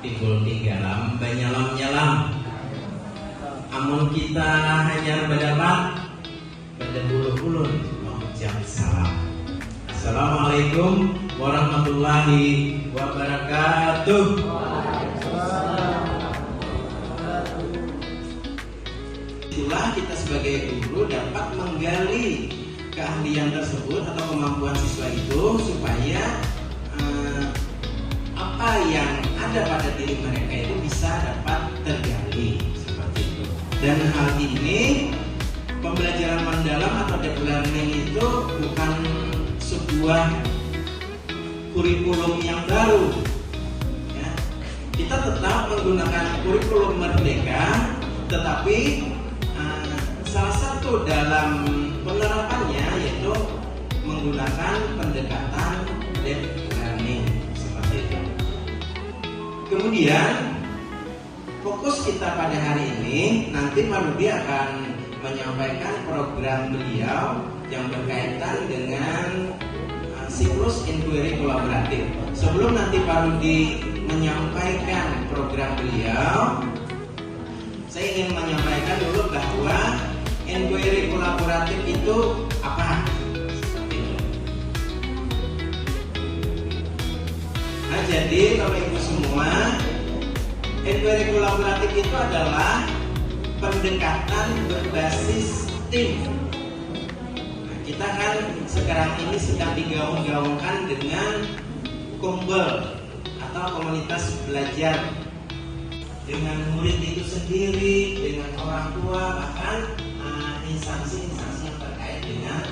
timbul tinggalam banyalam-nyalam. Amun kita hanya berdapat berdebuluh-ulun mengucap salam. Assalamualaikum warahmatullahi wabarakatuh. Itulah kita sebagai guru dapat menggali keahlian tersebut atau kemampuan siswa itu supaya apa yang ada pada diri mereka itu bisa dapat tergali seperti itu. Dan hal ini pembelajaran mendalam atau deep learning itu bukan sebuah kurikulum yang baru. Ya. Kita tetap menggunakan kurikulum merdeka, tetapi salah satu dalam penerapannya yaitu menggunakan pendekatan deep learning seperti itu. Kemudian fokus kita pada hari ini, nanti Pak Rudi akan menyampaikan program beliau yang berkaitan dengan siklus inquiry kolaboratif. Sebelum nanti Pak Rudi menyampaikan program beliau, saya ingin menyampaikan dulu bahwa inquiry kolaboratif itu apa? Seperti itu. Nah, jadi Bapak Ibu semua, inquiry kolaboratif itu adalah pendekatan berbasis tim. Nah, kita kan sekarang ini sedang digaung-gaungkan dengan kumbel atau komunitas belajar, dengan murid itu sendiri, dengan orang tua, bahkan instansi-instansi yang terkait dengan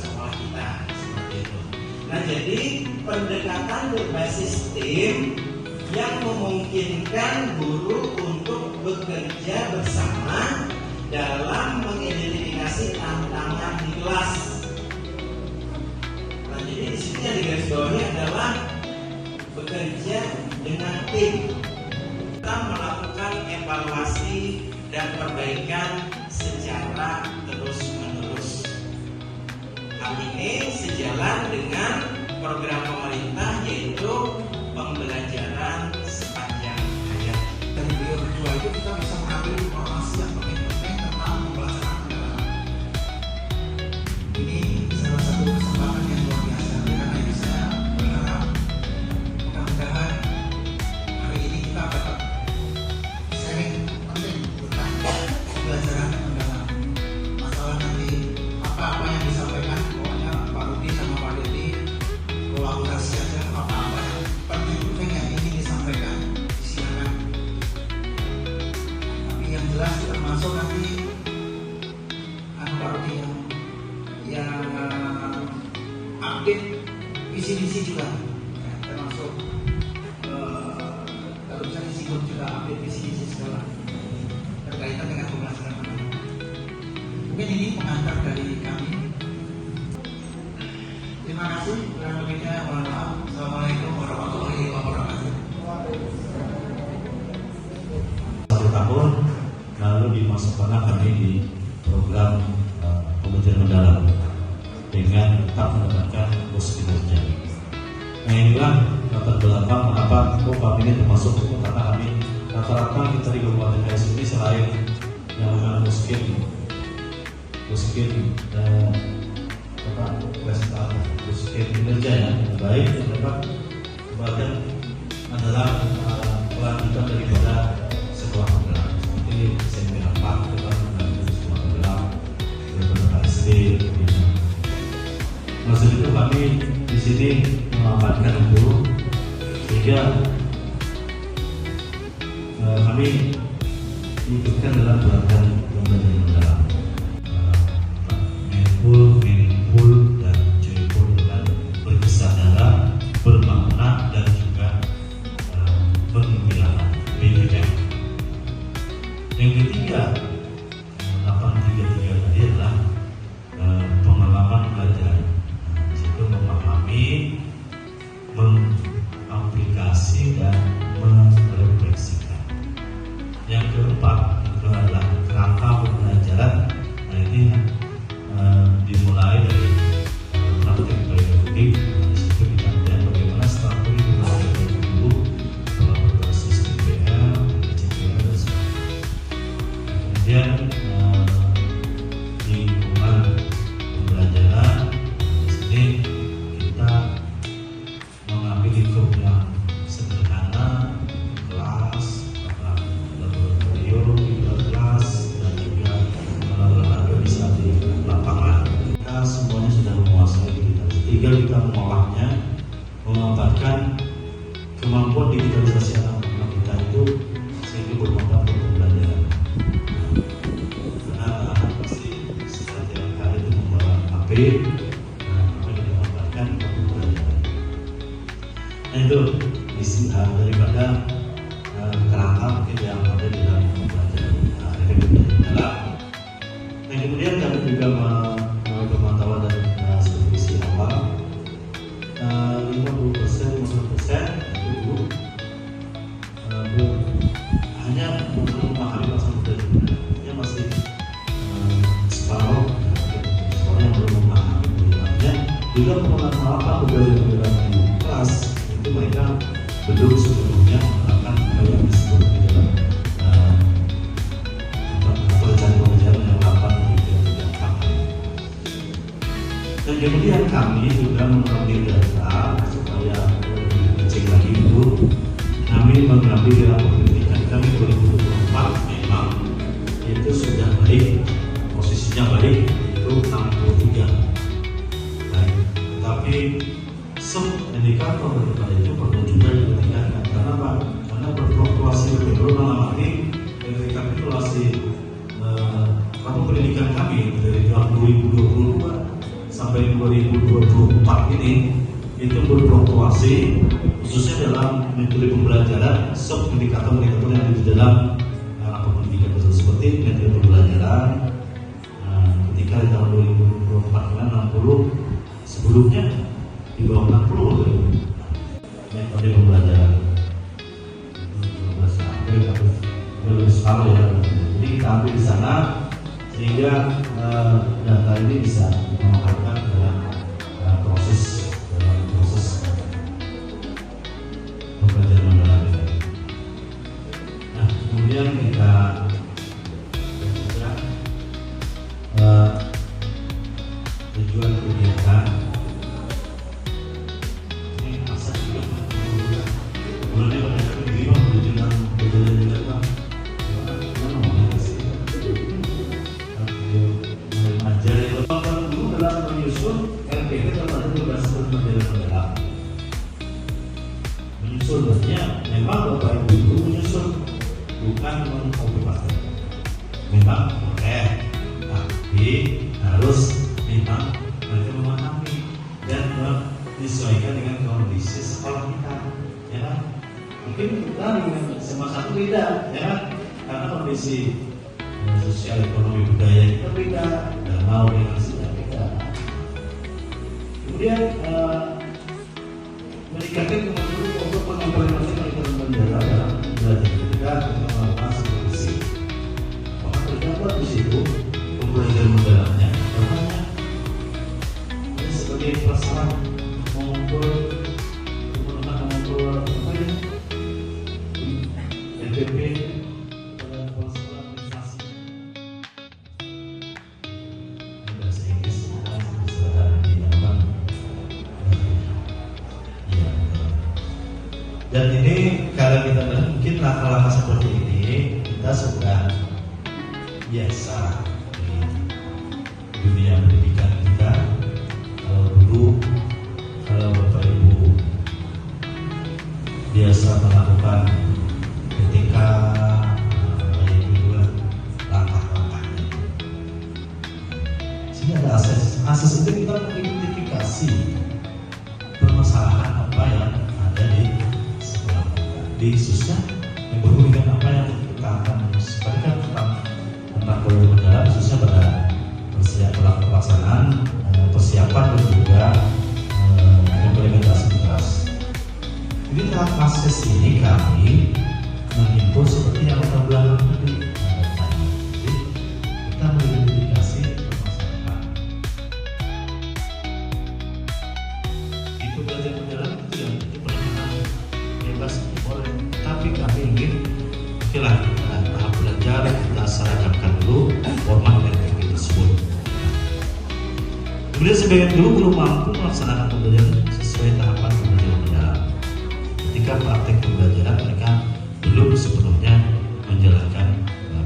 sekolah kita seperti itu. Nah, jadi pendekatan berbasis tim yang memungkinkan guru untuk bekerja bersama dalam mengidentifikasi tantangan di kelas. Nah, jadi di sini yang digarisbawahi adalah bekerja dengan tim. Kita melakukan evaluasi dan perbaikan secara terus-menerus. Hal ini sejalan dengan program pemerintah yaitu pembelajaran sepanjang hayat. Dari beliau berdua itu kita bisa mengambil informasi yang penting tentang pembelajaran mendalam. Ini salah satu kesempatan yang luar biasa. Karena itu saya berharap mudah-mudahan hari ini kita dapat sharing penting tentang pembelajaran mendalam. Masalah nanti apa-apa yang disampaikan, pokoknya Pak Rudi sama Pak Deti kolaborasi aja, apa-apa yang penting yang ingin disampaikan silakan. Tapi yang jelas termasuk nanti Pak Rudi yang update visi-misi juga, ya, termasuk kalau bisa disinggung juga update visi-misi sekolah berkaitan dengan pembelajaran mendalam. Mungkin ini pengantar dari kami. Terima kasih. Kurang lebihnya mohon maaf. Assalamualaikum warahmatullahi wabarakatuh. Satu tahun lalu dimasukkanlah kami di program pembelajaran mendalam dengan tetap mendapatkan kurs kinerja. Nah, inilah latar belakang mengapa kami ini termasuk itu, karena kami rata-rata kita di Kabupaten Kayes ini selain yang namanya miskin kinerja yang baik yang dapat kemudian adalah kelanjutan daripada sekolah penggerak seperti SMP 4 kita melanjutkan sekolah penggerak daripada SD. Maksud itu kami di sini memanfaatkan itu sehingga kami ikutkan dalam gerakan pembelajaran mendalam. Meaningful dan joyful dengan berkesadaran, bermakna dan juga pengembiraan BBM. Yang ketiga, 833 tadi adalah pengalaman belajar. Di situ memahami, mengaplikasi dan merefleksikan. Yang keempat itu adalah kerangka belajar. digitalisasi anak-anak kita itu sehingga bermanfaat untuk pembelajaran. Karena anak pasti setiap hari itu membawa HP, apa yang dimanfaatkan untuk pembelajaran. Nah itu isi daripada kerangka mungkin yang ada di dalam pembelajaran dalam. Nah kemudian kami juga melalui pemantauan dari supervisi awal 50% itu hanya memahami pasal pembelajaran, masih separuh yang belum memahami pembelajarannya. Juga pengalaman pembelajaran di kelas itu mereka belum sepenuhnya menerapkan apa yang disebut di dalam perencanaan pembelajaran yang 8 dan pakai. Dan kemudian kami juga mengambil data supaya lebih dicek lagi itu. Kami mengambil data pendidikan kami 2024 memang itu sudah baik, posisinya baik itu 63. Baik, tetapi indikator daripada itu perlu juga diperhatikan. Karena apa? Karena berfluktuasi betul dalam arti rekapitulasi pendidikan kami dari tahun 2022 sampai 2024 ini itu berfluktuasi, khususnya dalam metode pembelajaran, indikator yang ada di dalam pendidikan itu seperti metode pembelajaran. Ketika di tahun 2024 60, sebelumnya di bawah 60 metode pembelajaran belum separuh ya. Jadi kita ambil di sana sehingga data ini bisa dimanfaatkan dalam proses pembelajaran mendalam ini. Nah kemudian kita tujuan kegiatan menyusunnya memang Bapak Ibu itu menyusun, bukan mengkopi-paste. Memang boleh, tapi harus memang mereka memahami dan menyesuaikan dengan kondisi sekolah kita, ya kan? Mungkin kita dengan SMA 1 beda, ya kan? Karena kondisi sosial ekonomi budaya kita beda, dan mau dengan sini beda. Kemudian meningkatkan kemampuan untuk mengimplementasikan ekonomi negara dalam belajar ketika melakukan supervisi. Maka terdapat di situ pembelajaran mendalamnya, namanya ini sebagai prasyarat mengumpul apa ya? NPP dan ini kalau kita mungkin langkah-langkah seperti ini kita sudah biasa di dunia pendidikan kita. Kalau dulu Bapak Ibu biasa melakukan ketika langkah-langkahnya, sehingga ada akses itu kita mengidentifikasi permasalahan apa yang ada di khususnya yang berhubungan apa yang kita akan sampaikan tentang pembelajaran mendalam, khususnya pada pelaksanaan persiapan dan juga implementasi keras. Jadi dalam proses ini kami mengimpul seperti yang kita bilang tadi. Jadi kita mengidentifikasi permasalahan. Itu belajar mendalam itu yang bebas boleh, tapi kami ingin okelah tahap belajar kita seragamkan dulu format dan teknik tersebut. Kemudian sebagian dulu belum mampu melaksanakan pembelajaran sesuai tahapan pembelajaran mendalam. Ketika praktek pembelajaran mereka belum sepenuhnya menjalankan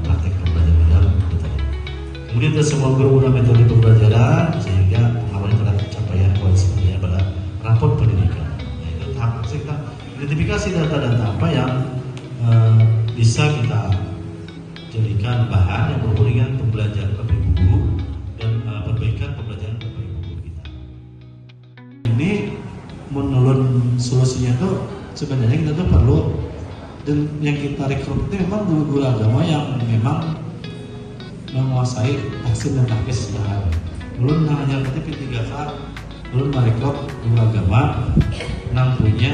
praktek pembelajaran mendalam. Kemudian kita semua berguna metode pembelajaran sehingga pengawalan terhadap pencapaian kualitas pendidikan pada raport pendidikan. Nah, itu tahap kita identifikasi data-data apa yang bisa kita jadikan bahan yang berhubungan dengan pembelajaran Bapak Ibu guru dan perbaikan pembelajaran Bapak Ibu guru kita. Ini menurut solusinya tuh sebenarnya kita tuh perlu, dan yang kita rekrut itu memang guru-guru agama yang memang menguasai tahsin dan tahfiz bahasa. Belum hanya ketika P3K, belum merekrut guru agama yang punya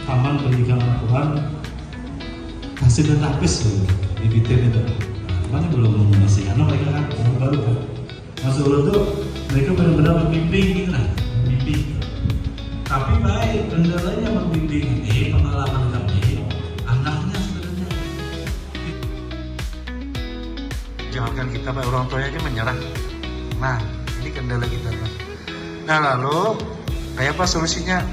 taman pendidikan Al-Quran tahsin dan tahfiz di Bitin itu. Mana belum masih karena mereka kan baru kan. Masuk dulu tuh mereka benar-benar membimbing gitu lah, membimbing. Tapi baik kendalanya membimbing ini pengalaman kami anaknya sebenarnya. Jangankan kita Pak, orang tuanya aja menyerah. Nah ini kendala kita Pak. Nah lalu kayak apa solusinya?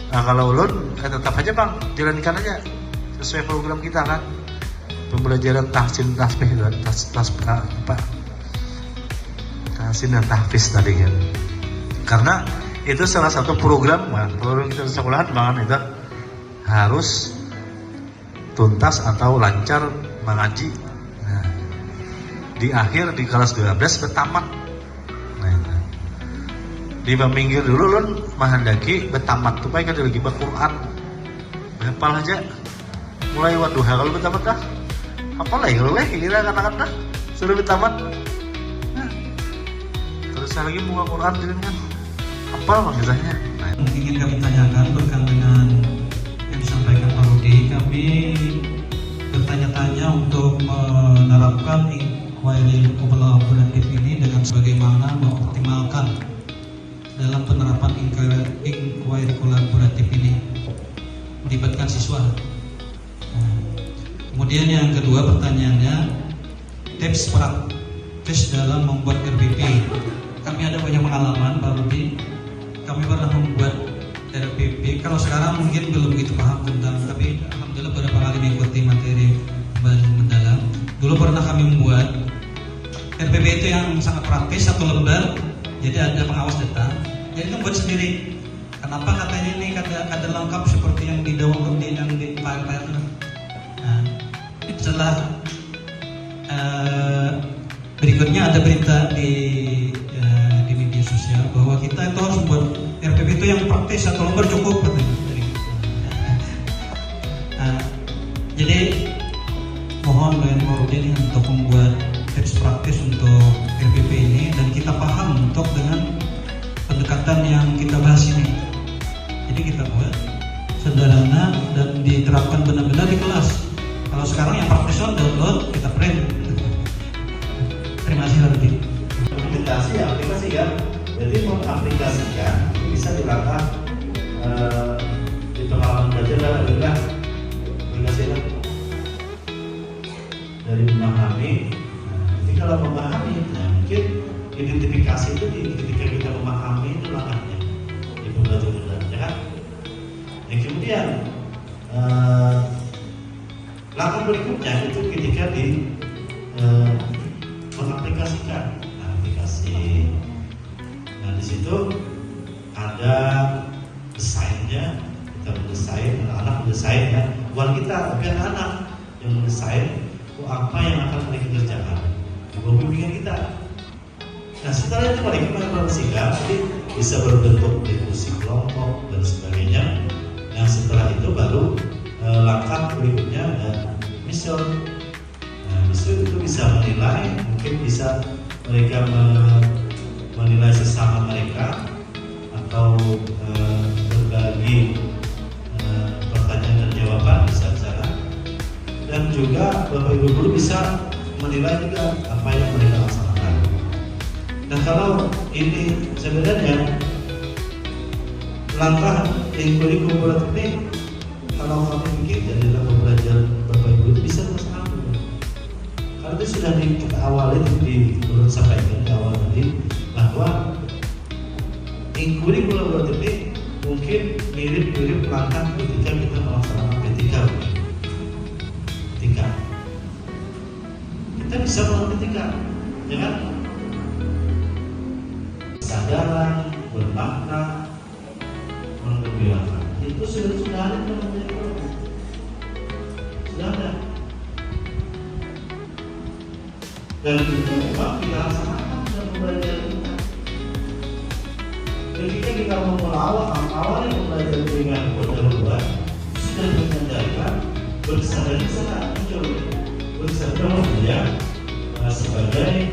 Nah kalau ulun tetap aja Bang, jalankan aja sesuai program kita kan. Pembelajaran tahsin tahfiz tahsin dan tahfiz tadi kan. Karena itu salah satu program kita di sekolahan Bang, itu harus tuntas atau lancar mengaji. Nah, di akhir di kelas 12 bertamat. Nah, di minggir dulu lun mahandaki bertamat tuh baik ada lagi Quran. Hafal aja. Mulai waduha kalau bertamat dah. Hafal lah kalau kira katakan dah sudah bertamat. Nah, terus lagi buka Quran dengan kan hafal maksudnya. Nah, ingin kami tanyakan berkaitan dengan yang disampaikan Pak Rudi, kami bertanya-tanya untuk menerapkan inquiry kolaboratif ini dengan bagaimana mengoptimalkan dalam penerapan inquiry kolaboratif ini melibatkan siswa. Nah, kemudian yang kedua pertanyaannya, tips praktis dalam membuat RPP. Kami ada banyak pengalaman Pak Rudi. Kami pernah membuat RPP. Kalau sekarang mungkin belum begitu paham tentang, tapi alhamdulillah beberapa kali mengikuti materi bahan mendalam. Dulu pernah kami membuat RPP itu yang sangat praktis, satu lembar. Jadi ada pengawas data. Jadi kan buat sendiri. Kenapa katanya ini kada lengkap seperti yang di download yang di file-file. Nah, setelah berikutnya ada berita di media sosial bahwa kita itu harus membuat RPP itu yang praktis, satu lembar cukup. Nah, jadi mohon dengan Marudin untuk membuat tips praktis untuk RPP ini dan kita paham untuk dengan pendekatan yang kita bahas ini. Jadi kita buat sederhana dan diterapkan benar-benar di kelas. Kalau sekarang yang praktis download, kita print. Terima kasih Marudin. Aplikasi kan, jadi mengaplikasikan bisa dilakukan di pengalaman belajar dan adalah aplikasinya dari memahami. Jadi kalau memahami, mungkin identifikasi itu ketika kita memahami itu langkahnya di pembelajaran, ya kan? Yang kemudian langkah berikutnya itu ketika di mengaplikasikan aplikasi. Nah di situ ada desainnya, kita mendesain, anak-anak mendesain ya. Bukan kita, tapi anak-anak yang mendesain apa yang akan mereka kerjakan di bawah bimbingan kita. Nah setelah itu mereka mengapresiasikan, nanti bisa berbentuk diskusi kelompok dan sebagainya. Yang setelah itu baru langkah berikutnya ada mission. Nah mission itu bisa menilai, mungkin bisa mereka menilai sesama mereka atau berbagi pertanyaan dan jawaban bisa di sana. Dan juga Bapak Ibu guru bisa menilai juga apa yang mereka laksanakan. Dan kalau ini sebenarnya langkah inquiry kolaboratif ini, kalau kami pikir dari dalam pembelajaran Bapak Ibu itu bisa dilaksanakan. Karena itu sudah kita awali disampaikan di awal tadi bahwa inquiry kolaboratif ini mungkin mirip-mirip langkah ketika kita melaksanakan P3K. Kita bisa melakukan P3K, ya kan? Kesadaran bermakna, mengambil sudah ada namanya program. Sudah ada. Dan itu memang kita laksanakan dalam pembelajaran kita. Ketika kita awalnya pembelajaran dengan modal sudah mengendalikan berkesadaran sana muncul berkesadaran dia sebagai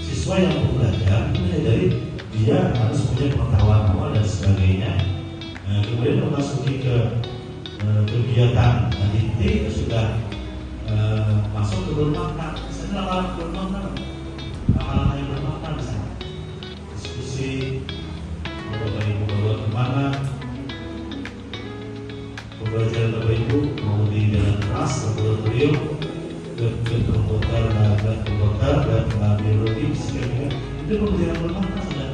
siswa yang belajar dari dia harus punya pengetahuan awal dan sebagainya. Kemudian memasuki ke kegiatan nanti sudah masuk ke bermakna. Misalnya hal-hal bermakna, hal-hal yang bermakna misalnya diskusi Bapak Ibu bawa kemana pembelajaran Bapak Ibu mau di dalam kelas laboratorium ke komputer dan biologi fisika itu pembelajaran bermakna sudah.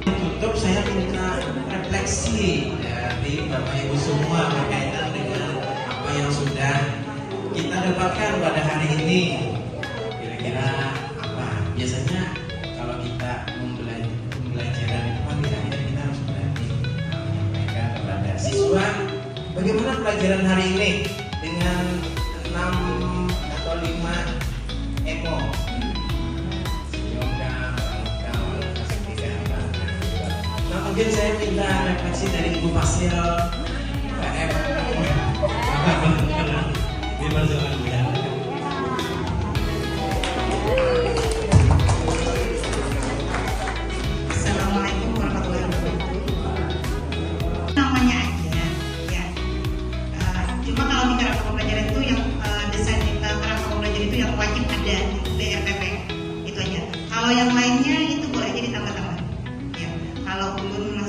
Tutup saya minta refleksi dari Bapak Ibu semua berkaitan dengan apa yang sudah kita dapatkan pada hari ini. Kira-kira apa? Biasanya kalau kita pembelajaran itu pagi akhir kita harus berani menyampaikan kepada siswa bagaimana pelajaran hari ini dengan 6 atau 5 emo. Mungkin saya minta refleksi dari Ibu Fasil PM. Gimana soalnya Bu ya? Assalamualaikum warahmatullahi wabarakatuh. Namanya aja ya. Cuma kalau di kerangka pembelajaran itu yang desain kerangka pembelajaran itu yang wajib ada di RPP itu aja. Kalau yang lainnya itu boleh jadi tambah-tambah. Ya. Kalau ulun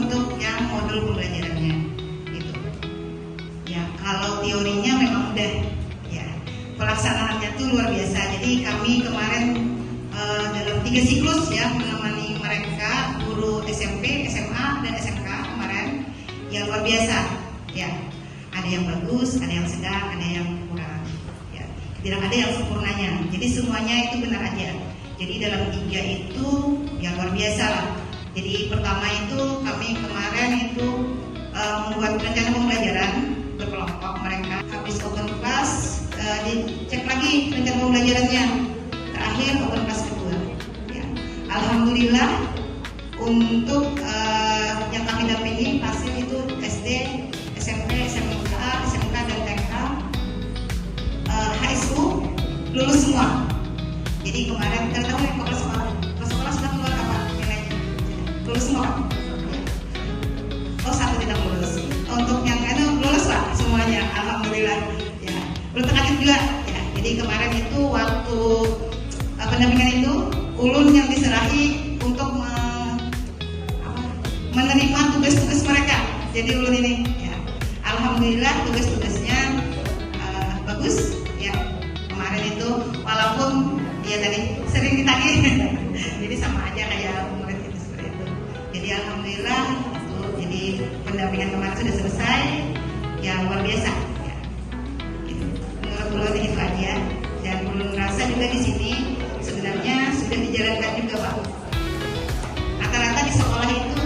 untuk yang modul pembelajarannya gitu. Ya, kalau teorinya memang udah ya. Pelaksanaannya tuh luar biasa. Jadi kami kemarin dalam 3 siklus ya menemani mereka guru SMP, SMA dan SMK kemarin yang luar biasa ya. Ada yang bagus, ada yang sedang, ada yang kurang ya. Tidak ada yang sempurnanya. Jadi semuanya itu benar aja. Jadi dalam 3 itu yang luar biasa lah. Jadi pertama itu kami kemarin itu membuat rencana pembelajaran berkelompok mereka. Habis open class dicek lagi rencana pembelajarannya. Terakhir open class kedua. Ya. Alhamdulillah untuk yang kami dampingi hasil itu SD, SMP, SMK, dan TK, high school lulus semua. Jadi kemarin kita tahu kepala sekolah sudah keluar apa nilainya? Lulus semua. Oh, 1 tidak lulus. Untuk yang itu lulus lah semuanya, alhamdulillah. Ya, belum terkaget juga. Ya, jadi kemarin itu waktu pendampingan itu ulun yang diserahi untuk menerima tugas-tugas mereka. Jadi ulun ini, ya, alhamdulillah tugas-tugasnya bagus. Ya, kemarin itu walaupun dia tadi sering ditagih, jadi sama aja kayak murid itu seperti itu. Jadi alhamdulillah, jadi pendampingan kemarin sudah selesai, yang luar biasa. Ya. Gitu. Menurut ulun itu aja, dan ulun merasa juga di sini sebenarnya sudah dijalankan juga Pak. Rata-rata di sekolah itu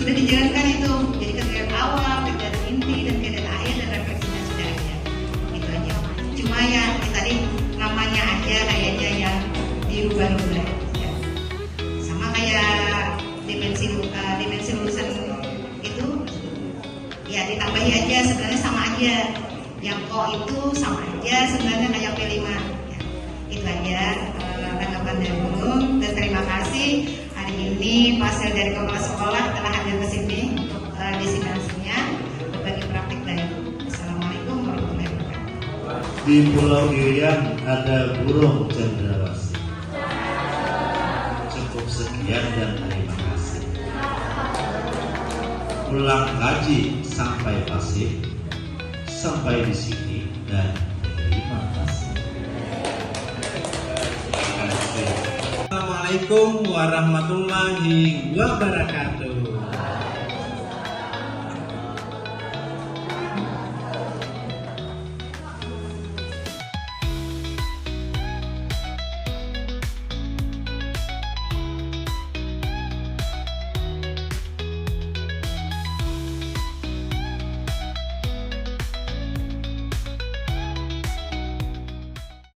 sudah dijalankan itu, jadi kegiatan awal, kegiatan inti, dan kegiatan akhir dan refleksinya sudah ada. Itu aja. Cuma ya tadi namanya aja kayaknya yang dirubah-rubah. Ya. Sama kayak dimensi lulusan itu ya ditambahi aja, sebenarnya sama aja. Yang O itu sama aja sebenarnya kayak P5. Ya. Itu aja tanggapan dari ulun, dan terima kasih hari ini Fasil dari kepala sekolah telah hadir ke sini untuk disinasinya berbagi praktik dari. Assalamualaikum warahmatullahi wabarakatuh. Di Pulau Irian ada burung cendrawasih. Cukup sekian dan terima kasih. Pulang kaji sampai pasif, sampai di sini dan terima kasih. Assalamualaikum warahmatullahi wabarakatuh.